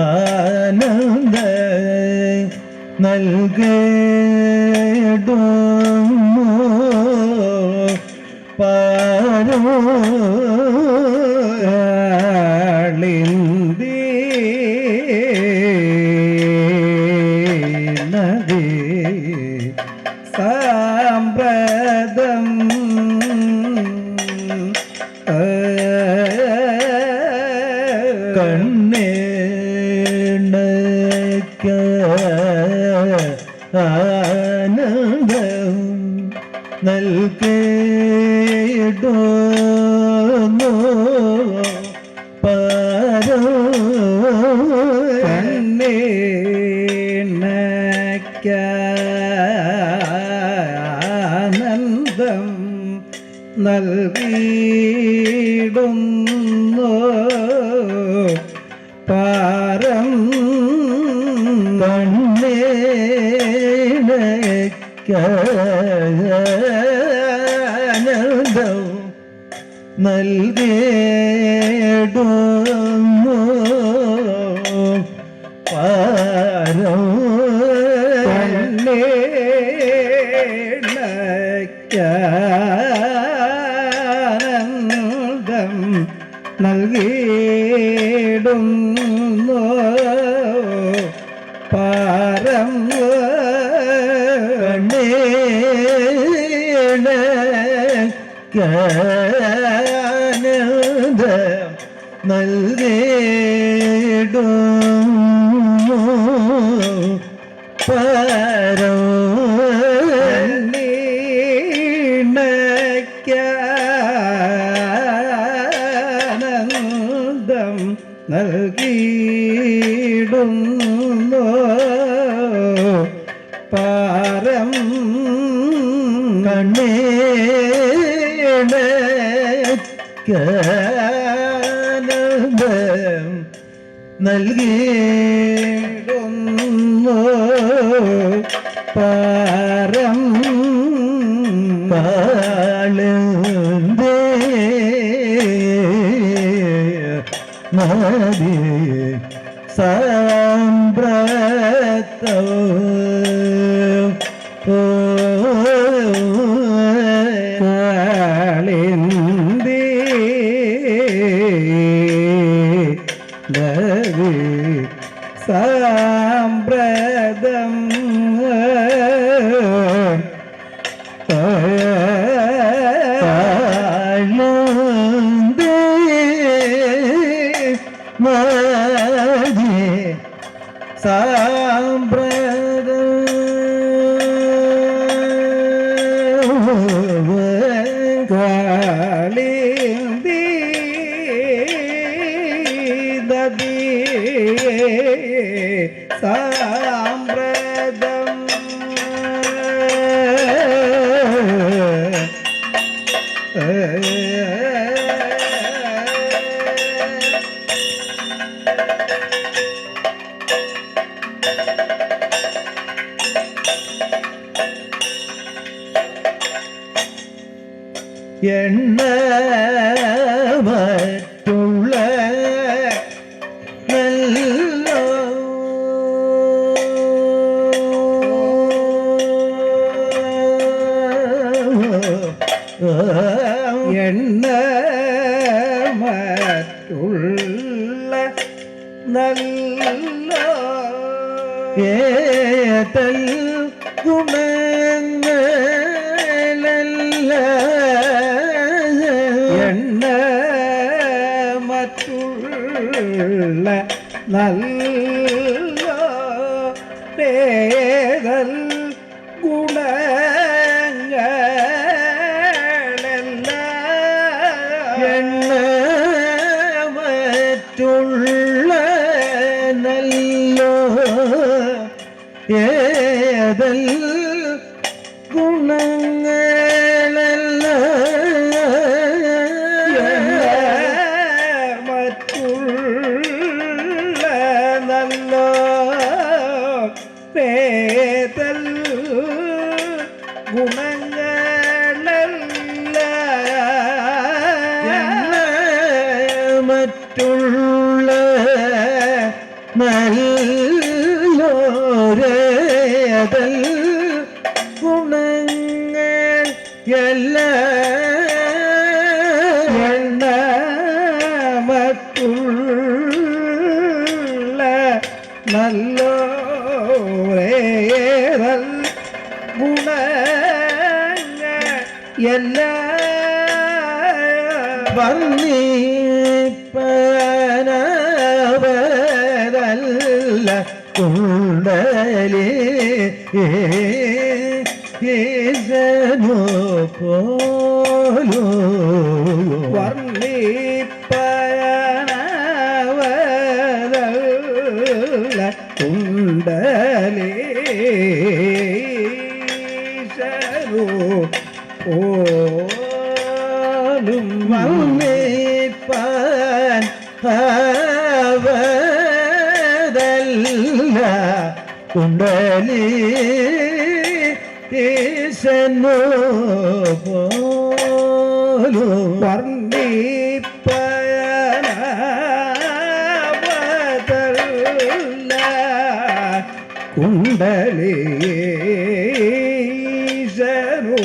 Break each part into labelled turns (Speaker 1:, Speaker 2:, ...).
Speaker 1: ആനന്ദ നൽകിടുന്നു പാരോളിന്തി നദി സാമ്പ്രദം കണ്ണേണയ്ക്ക ആനന്ദം നൽകിടുന്നു പാരോ കണ്ണേണയ്ക്ക ആനന്ദം നൽകിടുന്നു പാരം കണ്ണേണയ്ക്കാനന്ദം നൽകിടുന്നു പാരം കണ്ണേണയ്ക്കാനന്ദം നൽകിടുന്നു പാരം കണ്ണേണയ്ക്കാനന്ദം നൽകിടുന്നു പാരം കണ്ണേണയ്ക്കാനന്ദം നൽകിടുന്നു പാരം കണ്ണേണയ്ക്കാനന്ദം നൽകിടുന്നു പാരം പാളന്തേ നദി സാമ്പ്രതം കാളിന്തി നദി സാമ്പ്രതം നദി സാമ്പ്രതം കാളിന്തി നദി സാമ്പ്രതം എണ്ണ മറ്റുള്ള നല്ല എണ്ണ മറ്റുള്ള നല്ല ഏതൽ ഗുണങ്ങളല്ല എണ്ണ മറ്റുള്ള നല്ല ഏതൽ ഗുണങ്ങളല്ല എണ്ണ മറ്റുള്ള നല്ല ഏതൽ ഗുണങ്ങളല്ല മറ്റുള്ള നല്ല പേതൽ നല്ലോരേതൽ ഗുണങ്ങൾ എണ്ണമറ്റുള്ള നല്ലോരേതൽ ഗുണങ്ങൾ വർണ്ണിപ്പനവരല്ല കുണ്ടലി ഈശനു പോലു വർണ്ണിപ്പനവരല്ല കുണ്ടലി ഈശനു പോലും വർണ്ണിപ്പാൻ അവതല്ല കുണ്ടലി ഈശനു പോലും വർണ്ണിപ്പാനവതല്ല കുണ്ടലി ഈശനു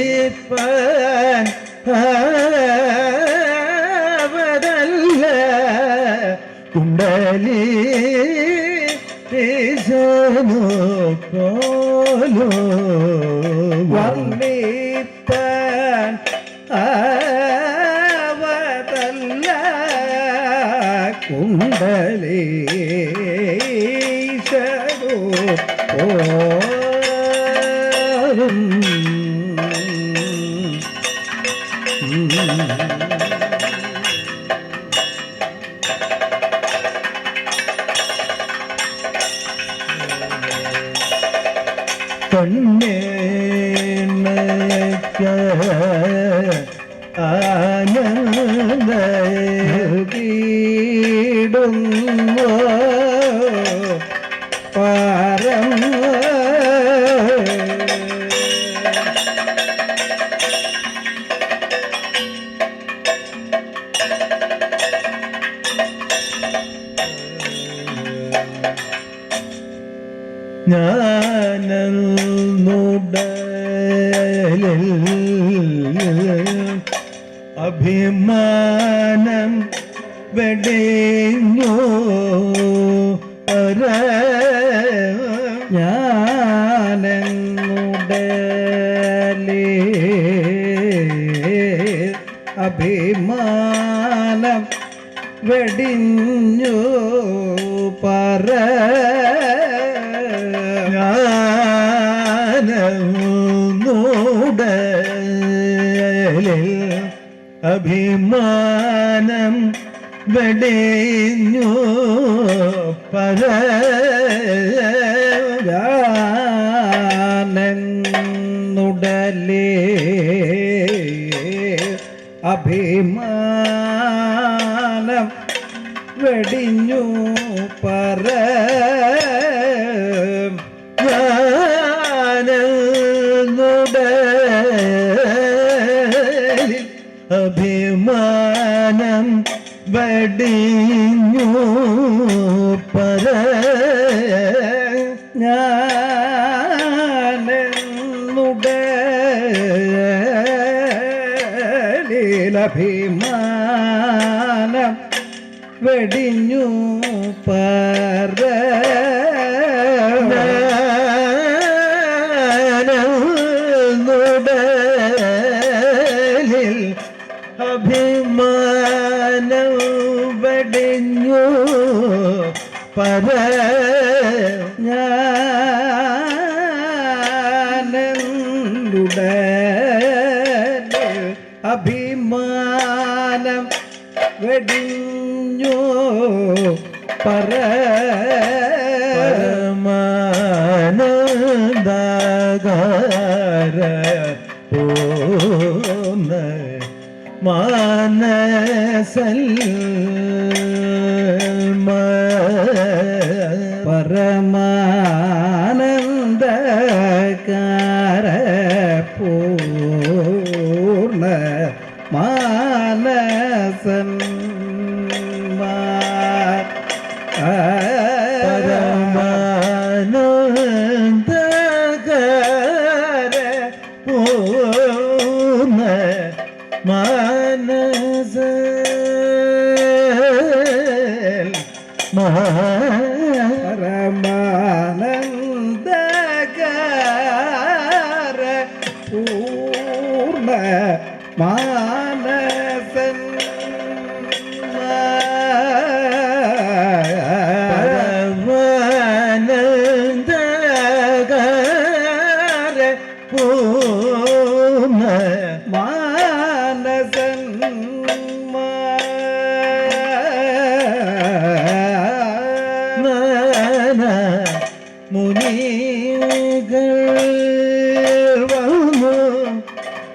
Speaker 1: വർണ്ണിപ്പാൻ അവതല്ല കുണ്ടലി ഈശനു പോലു വർണ്ണിപ്പാൻ അവതല്ല കുണ്ടലി ഈശനു പോലും കണ്ണേണക്ക ആനന്ദീടുന്നു പാരം ജ്ഞാനന്നുടലിൽ അഭിമാനം വെടിഞ്ഞു ജ്ഞാനന്നുടലിൽ അഭിമാനം വെടിഞ്ഞു ജ്ഞാനന്നുടലിൽ അഭിമാനം വെടിഞ്ഞു ജ്ഞാനന്നുടലിൽ അഭിമാനം വെടിഞ്ഞു ജ്ഞാനന്നുടലിൽ അഭിമാനം വെടിഞ്ഞു ജ്ഞാനന്നുടലിൽ അഭിമാനം വെടിഞ്ഞു ജ്ഞാനന്നുടലിൽ അഭിമാനം വെടിഞ്ഞു ജ്ഞാനന്നുടലിൽ അഭിമാനം വെടിഞ്ഞു പരമാനന്ദാകാര പൂർണ്ണ മാനസൽ പരമാനന്ദകാര പൂർണ്ണ മാനസന്മാർ പരമാനന്ദകര പൂർണ്ണ മാനസ പരമാനന്ദകര പൂർണ്ണ മാനസൻ പരമാനന്ദകര പൂർണ്ണ മാനസൻ മുനികൾ വന്നു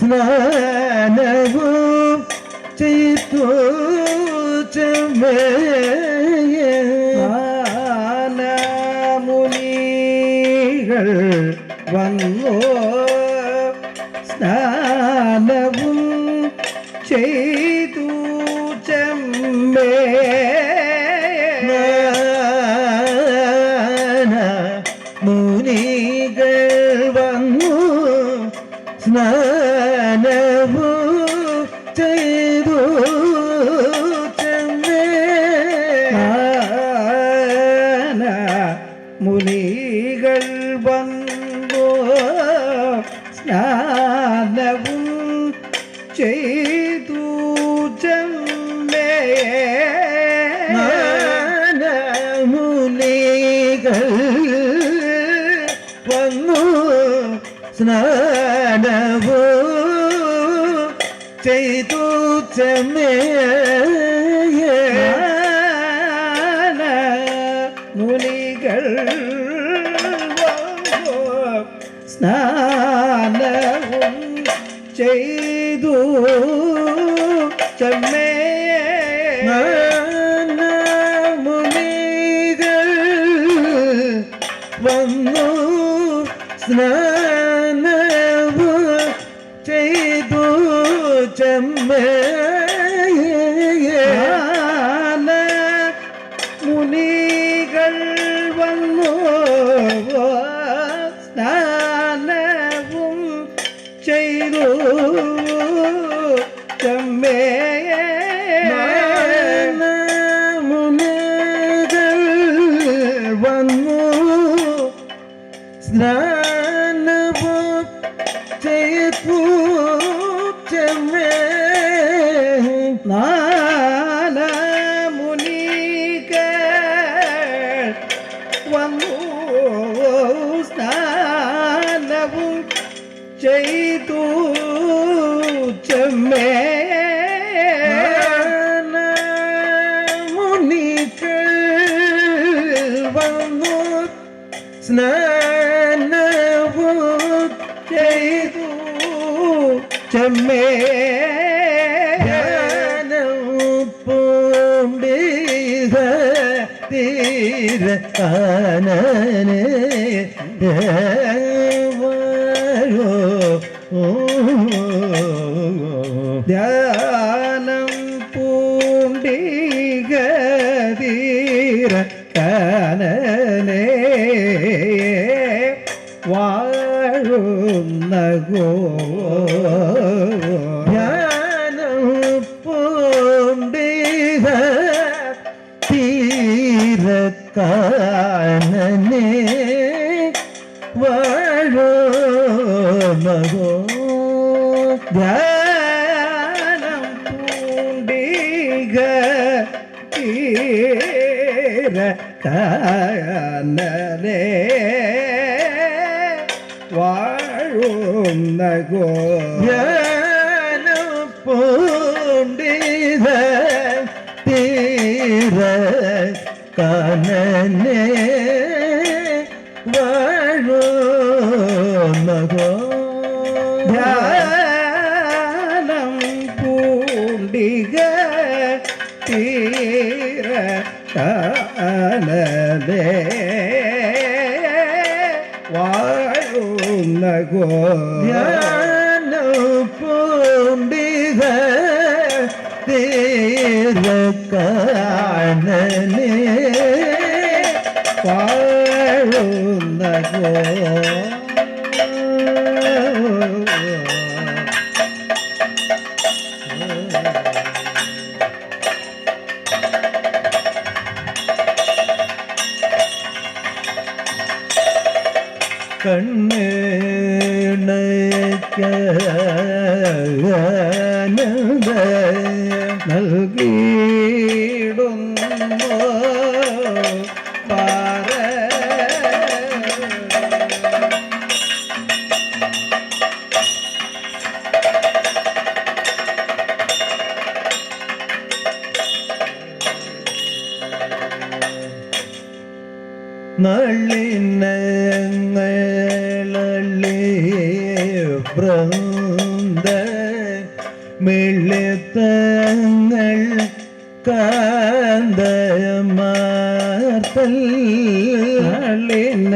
Speaker 1: സ്നാനവും ചെയ്തു മുനികൾ വന്നു സ്നാനവും ചെയ്തു ചെമ്മേ മുനികൾ വന്നു സ്നാനവും ചെയ്തു മുനികൾ വന്നു സ്നാനവും ചെയ്തു മുനികൾ വന്നു സ്നാനവും ചെയ്തു മുനികൾ വന്നു സ്നാനവും ചെയ്തു മുനികൾ വന്നു സ്നാനവും ചെയ്തു മുനികൾ വന്നു സ്നാനവും ചെയ്തു മുനികൾ വന്നു സ്നാനവും ചെയ്തു മുനികൾ വന്നു സ്നാനവും ചെയ്തു മുനികൾ വന്നു സ്നാനവും ചെയ്തു പൂണ്ടിക തീര കാനനെ ധ്യാനം പൂണ്ടിക തീര കാനനെ വാഴുന്ന ധ്യാനം പൂണ്ടിക തീര കാനനെ വാഴുന്ന ധ്യാനം പൂണ്ടിക തീര കാനനെ വാഴുന്ന ധ്യാനം പൂണ്ടിക തീര കാനനെ വാഴുന്ന ധ്യാനം പൂണ്ടിക തീര കാനനെ വാഴുന്ന ധ്യാനം പൂണ്ടിക കാനനെ വാഴുന്നതോ കണ്ണേണയ്ക്കാനന്ദ നൽകിയിടുന്നു പാറ നളിനങ്ങളെ വൃന്ദ മിളിതങ്ങൾ കാന്തമാർത്തൽ നളിന